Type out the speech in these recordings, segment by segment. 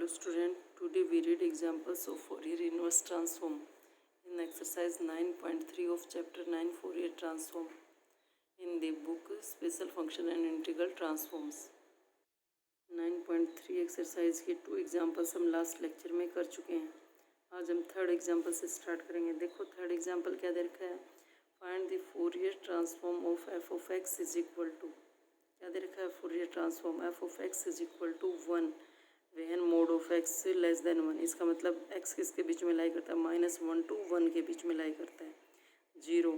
Hello student, today we read examples of Fourier inverse transform in exercise 9.3 of chapter 9 Fourier transform in the book Special Function and Integral Transforms। 9.3 exercise के 2 examples हम last lecture में कर चुके हैं। आज हम third example से start करेंगे। देखो थर्ड एग्जाम्पल क्या दे रखा है, find the Fourier transform of f of x is equal to, क्या दे रखा है, Fourier transform f of x is equal to 1 when mod of x less than 1। इसका मतलब एक्स किसके बीच में लाई करता है, -1 to 1 के बीच में लाई करता है। 0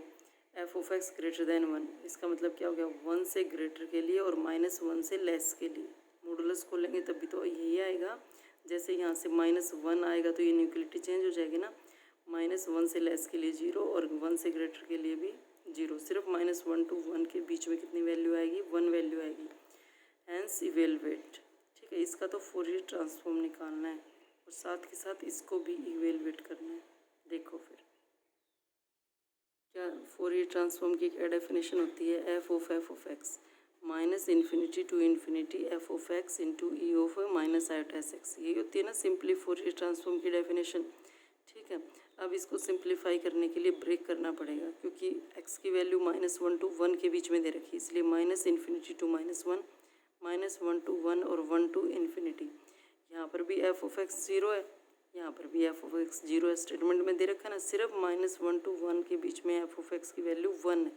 F of x greater than 1, इसका मतलब क्या हो गया, 1 से ग्रेटर के लिए और -1 से लेस के लिए। मॉडुलस खोलेंगे तभी तो यही आएगा। जैसे यहाँ से -1 आएगा तो ये न्यूक्लिटी चेंज हो जाएगी ना, -1 से लेस के लिए 0 और 1 से ग्रेटर के लिए भी 0। सिर्फ -1 to 1 के बीच में कितनी वैल्यू आएगी, 1 वैल्यू आएगी। हैंस इवेलुएट, ठीक है, इसका तो फोरियर ट्रांसफॉर्म निकालना है और साथ के साथ इसको भी इवेलुएट करना है। देखो फिर क्या फोरियर ट्रांसफॉर्म की क्या डेफिनेशन होती है, F of x -∞ to ∞ F of x into E of -i/x, यही होती है ना सिंपली फोरियर ट्रांसफॉर्म की डेफिनेशन। ठीक है, अब इसको सिंप्लीफाई करने के लिए ब्रेक करना पड़ेगा क्योंकि x की वैल्यू -1 to 1 के बीच में दे रखी है, इसलिए -∞ to -1, -1 to 1 और 1 to ∞। यहाँ पर भी एफ ऑफ एक्स 0 है, यहाँ पर भी एफ ऑफ एक्स 0 है। स्टेटमेंट में दे रखा है ना, सिर्फ -1 to 1 के बीच में एफ ऑफ एक्स की वैल्यू 1 है,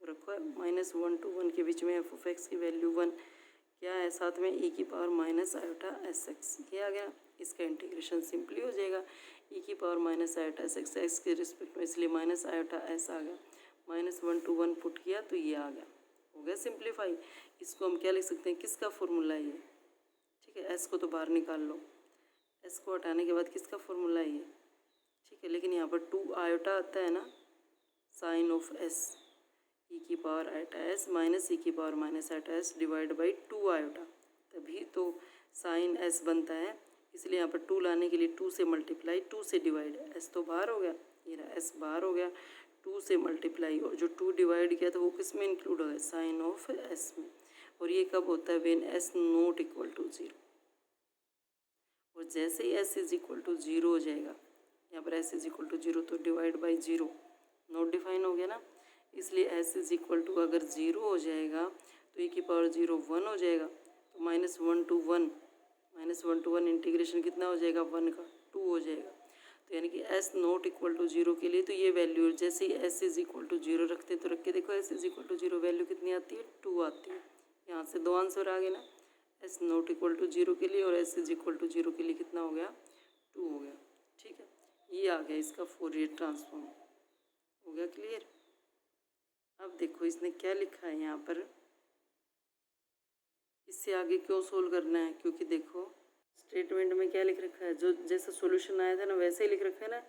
तो रखो है -1 to 1 के बीच में एफ ऑफ एक्स की वैल्यू 1 क्या है, साथ में e की पावर -i/s ये आ गया। इसका इंटीग्रेशन सिंपली हो जाएगा, e की पावर -i/s एक्स के रिस्पेक्ट में, इसलिए -i/s आ गया। -1 to 1 पुट किया तो ये आ गया, हो गया सिंप्लीफाई। इसको हम क्या लिख सकते हैं, किसका फॉर्मूला है ये, ठीक है, s को तो बाहर निकाल लो, s को हटाने के बाद किसका फॉर्मूला है ये, ठीक है, लेकिन यहाँ पर 2 आयोटा आता है ना, साइन ऑफ s, e की पावर i/s माइनस e की power -i/s divide by 2 iota, तभी तो साइन s बनता है। इसलिए यहाँ पर 2 लाने के लिए 2 से मल्टीप्लाई, 2 से डिवाइड, s तो बाहर हो गया, ये रहा s बाहर हो गया, 2 से मल्टीप्लाई और जो 2 डिवाइड किया था वो किस में इंक्लूड हो गया, साइन ऑफ s में। और ये कब होता है, when s not equal to 0। और जैसे ही s इज इक्वल टू 0 हो जाएगा, यहाँ पर s इज इक्वल टू 0 तो डिवाइड बाई 0 नॉट डिफाइन हो गया ना, इसलिए s इज इक्वल टू अगर 0 हो जाएगा तो e की पावर 0 1 हो जाएगा, तो -1 to 1 इंटीग्रेशन कितना हो जाएगा, 1 का 2 हो जाएगा। तो यानी कि s नॉट इक्वल टू 0 के लिए तो ये वैल्यू, जैसे ही s इज इक्वल टू 0 रखते हैं तो रख के देखो s is equal to 0 value कितनी आती है, 2 आती है। यहाँ से 2 आंसर आ गए ना, s नॉट इक्वल टू 0 के लिए और s इज इक्वल टू 0 के लिए कितना हो गया, 2 हो गया। ठीक है, ये आ गया इसका फोरियर ट्रांसफॉर्म, हो गया क्लियर। अब देखो इसने क्या लिखा है यहाँ पर, इससे आगे क्यों सोल्व करना है, क्योंकि देखो स्टेटमेंट में क्या लिख रखा है, जो जैसा सॉल्यूशन आया था ना वैसे ही लिख रखा है ना,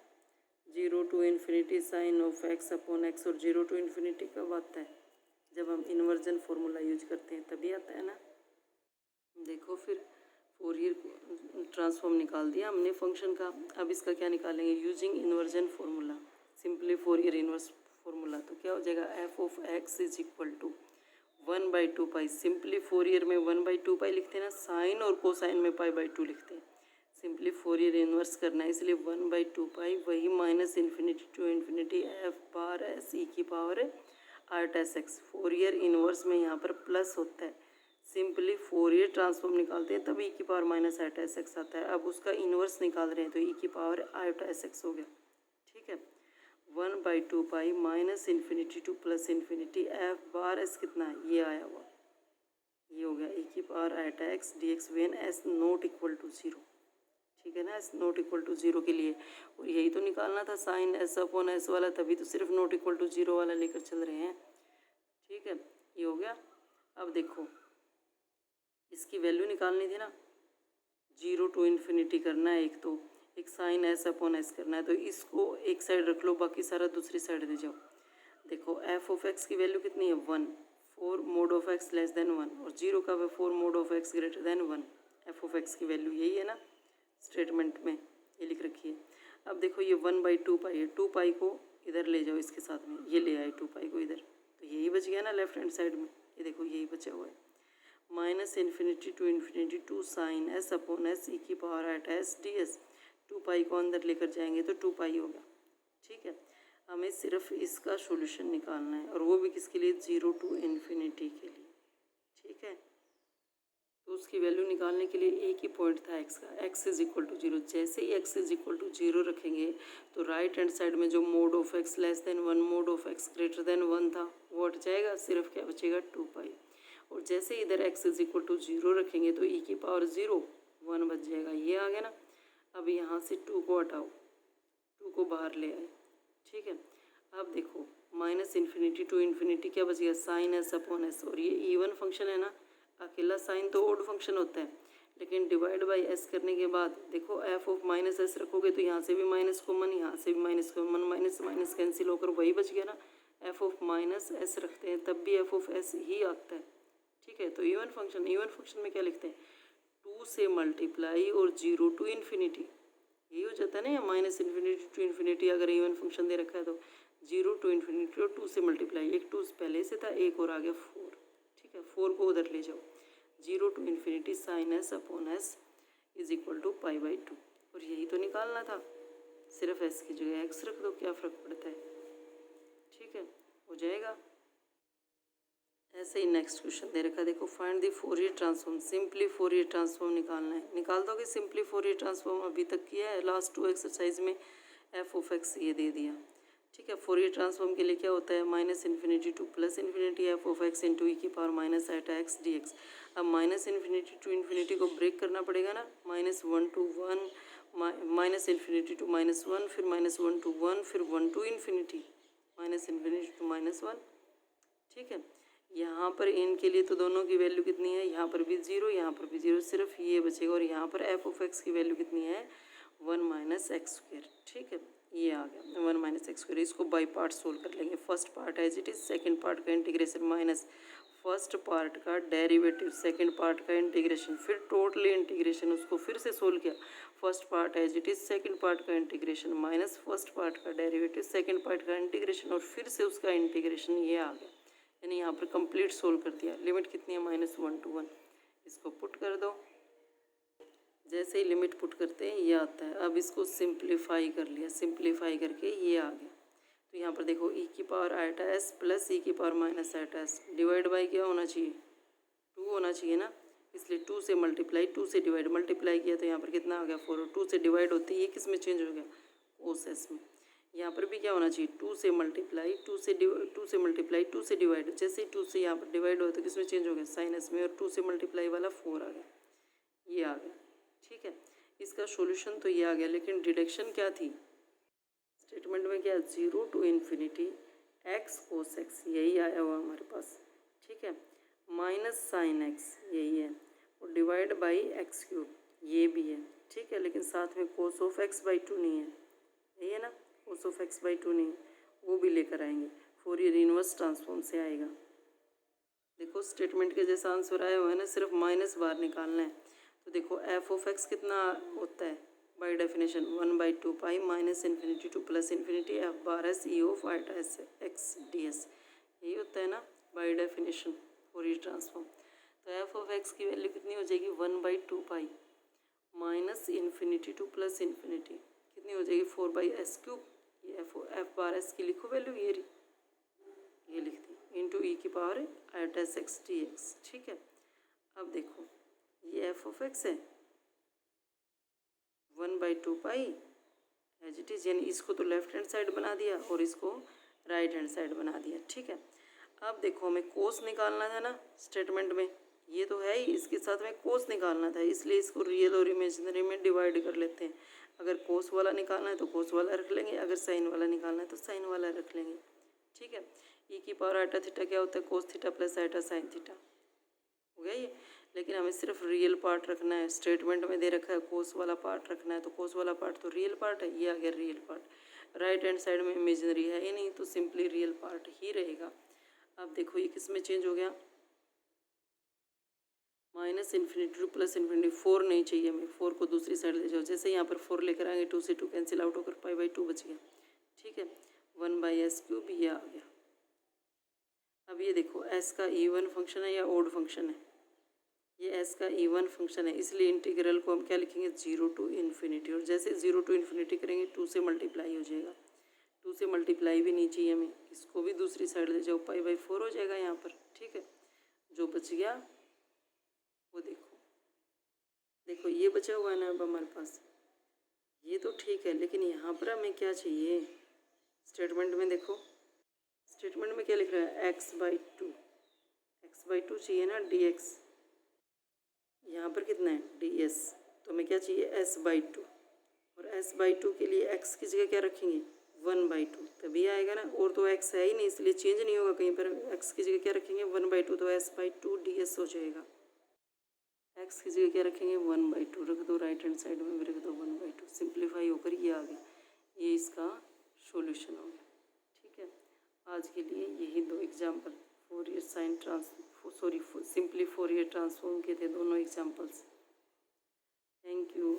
0 to ∞ sine of x upon x, और 0 to ∞ कब आता है, जब हम इन्वर्जन फार्मूला यूज करते हैं तभी आता है ना। देखो फिर फोरियर ट्रांसफॉर्म निकाल दिया हमने फंक्शन का, अब इसका क्या निकालेंगे, using inversion formula, simply Fourier inverse formula. तो क्या हो जाएगा, f of x is equal to 1/2 pi, simply Fourier में 1/2 पाई लिखते हैं ना, साइन और कोसाइन में π/2 लिखते हैं। सिंपली फोरियर इन्वर्स करना है, इसलिए 1/2 पाई वही -∞ to ∞ F bar s e की पावर i/s। फोरियर इन्वर्स में यहाँ पर प्लस होता है, सिंपली फोरियर ट्रांसफॉर्म निकालते हैं तब e की पावर -i/s आता है। अब उसका इन्वर्स निकाल रहे हैं तो e की पावर i/s हो गया। ठीक है, 1/2 पाई -∞ to +∞ एफ बार एस कितना है, ये आया हुआ, ये हो गया e की power i/x dx when s not equal to 0। ठीक है ना, s नॉट इक्वल टू 0 के लिए, और यही तो निकालना था साइन s अपॉन s वाला, तभी तो सिर्फ नॉट इक्वल टू 0 वाला लेकर चल रहे हैं। ठीक है, ये हो गया। अब देखो इसकी वैल्यू निकालनी थी ना, 0 to ∞ करना है एक, तो एक साइन s अपॉन s करना है, तो इसको एक साइड रख लो, बाकी सारा दूसरी साइड दे जाओ। देखो एफ ऑफ एक्स की वैल्यू कितनी है, 1, 4 mode of x less than 1, और 0 का है 4 mode of x greater than 1। F of x की वैल्यू यही है ना, स्टेटमेंट में ये लिख रखी है। अब देखो ये 1/2 पाई है, 2 पाई को इधर ले जाओ इसके साथ में, ये ले आए 2 पाई को इधर, तो यही बच गया ना लेफ्ट हैंड साइड में, ये देखो यही बचा हुआ है। Minus infinity to infinity to sine s upon s e की power at s d s. 2 pi को अंदर लेकर जाएंगे तो 2 पाई होगा। ठीक है, हमें सिर्फ इसका सॉल्यूशन निकालना है, और वो भी किसके लिए, 0 टू इन्फिनिटी के लिए। ठीक है, तो उसकी वैल्यू निकालने के लिए एक ही पॉइंट था एक्स का, एक्स इज इक्वल टू 0। जैसे ही एक्स इज इक्वल टू 0 रखेंगे तो राइट हैंड साइड में जो mode of x less than 1 mode of x greater than 1 था वो हट जाएगा, सिर्फ क्या बचेगा, 2 पाई। और जैसे इधर एक्स इज इक्वल टू 0 रखेंगे तो ई की पावर 0 1 बच जाएगा, ये आ गया ना। अब यहाँ से 2 को हटाओ, 2 को बाहर ले आए। ठीक है, अब देखो माइनस इन्फिनिटी टू इन्फिनिटी क्या बच गया, साइन एस अपॉन एस। और ये इवन फंक्शन है ना, अकेला साइन तो ओड फंक्शन होता है, लेकिन डिवाइड बाई एस करने के बाद देखो एफ ऑफ माइनस एस रखोगे तो यहाँ से भी माइनस कॉमन, यहाँ से भी minus common, minus minus cancel होकर वही बच गया ना। एफ ऑफ माइनस एस रखते हैं तब भी एफ ऑफ एस ही आता है। ठीक है, तो इवन फंक्शन में क्या लिखते हैं, 2 से मल्टीप्लाई और 0 टू इन्फिनिटी, यही हो जाता है ना। या माइनस इन्फिनिटी टू इन्फिनिटी अगर इवन फंक्शन दे रखा है तो 0 टू इन्फिनिटी और 2 से मल्टीप्लाई, एक 2 पहले से था, एक और आ गया 4। ठीक है, 4 को उधर ले जाओ, 0 to infinity sine s upon s is equal to π/2। और यही तो निकालना था, सिर्फ एस की जगह एक्स रख दो, क्या फ़र्क पड़ता है। ठीक है, हो जाएगा। ऐसे ही नेक्स्ट क्वेश्चन दे रखा है, देखो find the Fourier transform, simply Fourier transform निकालना है। निकाल दोगे सिंपली फोरियर ट्रांसफॉर्म, अभी तक किया है, लास्ट 2 एक्सरसाइज में एफ ऑफ एक्स ये दे दिया। ठीक है, फोरियर ट्रांसफॉर्म के लिए क्या होता है, minus infinity to plus infinity f of x into e की power minus at x d x. अब माइनस इन्फिनिटी टू इन्फिनिटी को ब्रेक करना पड़ेगा ना, -1 to 1, माइनस इन्फिनिटी टू -1, फिर -1 to 1, फिर 1 to infinity, minus infinity to -1। ठीक है, यहाँ पर इनके लिए तो दोनों की वैल्यू कितनी है, यहाँ पर भी 0, यहाँ पर भी 0, सिर्फ ये बचेगा। और यहाँ पर एफ ऑफ एक्स की वैल्यू कितनी है, 1 माइनस एक्स स्क्वायर। ठीक है, ये आ गया 1 माइनस एक्स स्क्वायर। इसको बाई पार्ट सोल्व कर लेंगे, first part as it is, second part का इंटीग्रेशन माइनस फर्स्ट पार्ट का डेरिवेटिव, सेकंड पार्ट का इंटीग्रेशन, फिर टोटली इंटीग्रेशन, उसको फिर से सोल्व किया। First part as it is, second part का इंटीग्रेशन माइनस फर्स्ट पार्ट का डेरिवेटिव, सेकंड पार्ट का इंटीग्रेशन, और फिर से उसका इंटीग्रेशन, ये आ गया। यानी यहाँ पर कंप्लीट सोल्व कर दिया। लिमिट कितनी है, -1 to 1। इसको पुट कर दो, जैसे ही लिमिट पुट करते हैं ये आता है। अब इसको सिंप्लीफाई कर लिया, सिंप्लीफाई करके ये आ गया। तो यहाँ पर देखो ई की power iota s plus e की power minus iota s divide by क्या होना चाहिए, 2 होना चाहिए ना, इसलिए 2 से मल्टीप्लाई, 2 से डिवाइड, मल्टीप्लाई किया तो यहाँ पर कितना आ गया 4, और 2 से डिवाइड होती है, ये किस में चेंज हो गया, कोस एस में। यहाँ पर भी क्या होना चाहिए, 2 से मल्टीप्लाई, 2 से मल्टीप्लाई, 2 से डिवाइड, जैसे ही 2 से यहाँ पर डिवाइड हो तो किस में चेंज हो गया, साइन एस में, और 2 से मल्टीप्लाई वाला 4 आ गया, ये आ गया। ठीक है, इसका सॉल्यूशन तो ये आ गया, लेकिन डिडक्शन क्या थी स्टेटमेंट में, क्या, 0 to infinity x cos x, यही आया हुआ हमारे पास। ठीक है, माइनस साइन एक्स यही है, और डिवाइड बाई एक्स क्यूब ये भी है। ठीक है, लेकिन साथ में कोस ऑफ x/2 नहीं है, यही है ना, कोस ऑफ x/2 नहीं है, वो भी लेकर आएंगे, फोरियर इनवर्स ट्रांसफॉर्म से आएगा। देखो स्टेटमेंट के जैसा आंसर आया हुआ है ना, सिर्फ माइनस बाहर निकालना है। तो देखो एफ ऑफ एक्स कितना होता है by definition, 1/2 pi minus infinity to plus infinity f bar s e of iota s x d s, यही होता है ना बाय डेफिनेशन फोरियर ट्रांसफॉर्म। तो एफ ऑफ एक्स की वैल्यू कितनी हो जाएगी, 1/2 pi minus infinity to plus infinity, कितनी हो जाएगी 4/s³। ये एफ बार एस की लिखो वैल्यू, ये लिख दी, इंटू ई की power iota s x d x. ठीक है, अब देखो ये एफ ऑफ एक्स है 1/2 पाई एज इट इज़, यानी इसको तो लेफ्ट हैंड साइड बना दिया और इसको राइट हैंड साइड बना दिया। ठीक है, अब देखो हमें कोस निकालना था ना स्टेटमेंट में, ये तो है ही, इसके साथ में कोस निकालना था, इसलिए इसको रियल और इमेजिनरी में डिवाइड कर लेते हैं। अगर कोस वाला निकालना है तो कोस वाला रख लेंगे, अगर साइन वाला निकालना है तो साइन वाला रख लेंगे। ठीक है, ई की पावर आइटा थीटा क्या होता है, cos theta plus iota sine theta, हो गया ये। लेकिन हमें सिर्फ रियल पार्ट रखना है, स्टेटमेंट में दे रखा है कोस वाला पार्ट रखना है, तो कोस वाला पार्ट तो रियल पार्ट है, ये आ गया real part. Right hand side में इमेजिनरी है ही नहीं, तो सिंपली रियल पार्ट ही रहेगा। अब देखो ये किस में चेंज हो गया, minus infinity to plus infinity, 4 नहीं चाहिए हमें, 4 को दूसरी साइड ले जाओ, जैसे यहाँ पर 4 लेकर आएंगे 2 से 2 कैंसिल आउट होकर π/2 बच गया। ठीक है, 1/s³ ये आ गया। अब ये देखो एस का इवन फंक्शन है या ओड फंक्शन है, ये एस का इवन फंक्शन है, इसलिए इंटीग्रल को हम क्या लिखेंगे 0 टू इन्फिनिटी। और जैसे 0 टू इन्फिनिटी करेंगे 2 से मल्टीप्लाई हो जाएगा, 2 से मल्टीप्लाई भी नहीं चाहिए हमें, इसको भी दूसरी साइड ले जाओ, पाई/4 हो जाएगा यहाँ पर। ठीक है, जो बच गया वो देखो, देखो ये बचा हुआ है ना अब हमारे पास, ये तो ठीक है, लेकिन यहाँ पर हमें क्या चाहिए स्टेटमेंट में। देखो स्टेटमेंट में क्या लिख रहा है x/2, x/2 चाहिए ना, dx यहाँ पर कितना है ds, तो हमें क्या चाहिए s/2। और s/2 के लिए x की जगह क्या रखेंगे 1/2, तभी आएगा ना, और तो x है ही नहीं इसलिए चेंज नहीं होगा कहीं पर, x की जगह क्या रखेंगे 1/2, तो s/2 ds हो जाएगा। x की जगह क्या रखेंगे 1/2 रख दो, राइट हैंड साइड में भी रख दो 1/2, सिंप्लीफाई होकर ये आ गया, ये इसका सॉल्यूशन हो गया। ठीक है, आज के लिए यही 2 example, Fourier sine simply Fourier transform के थे दोनों एग्जाम्पल्स। Thank you.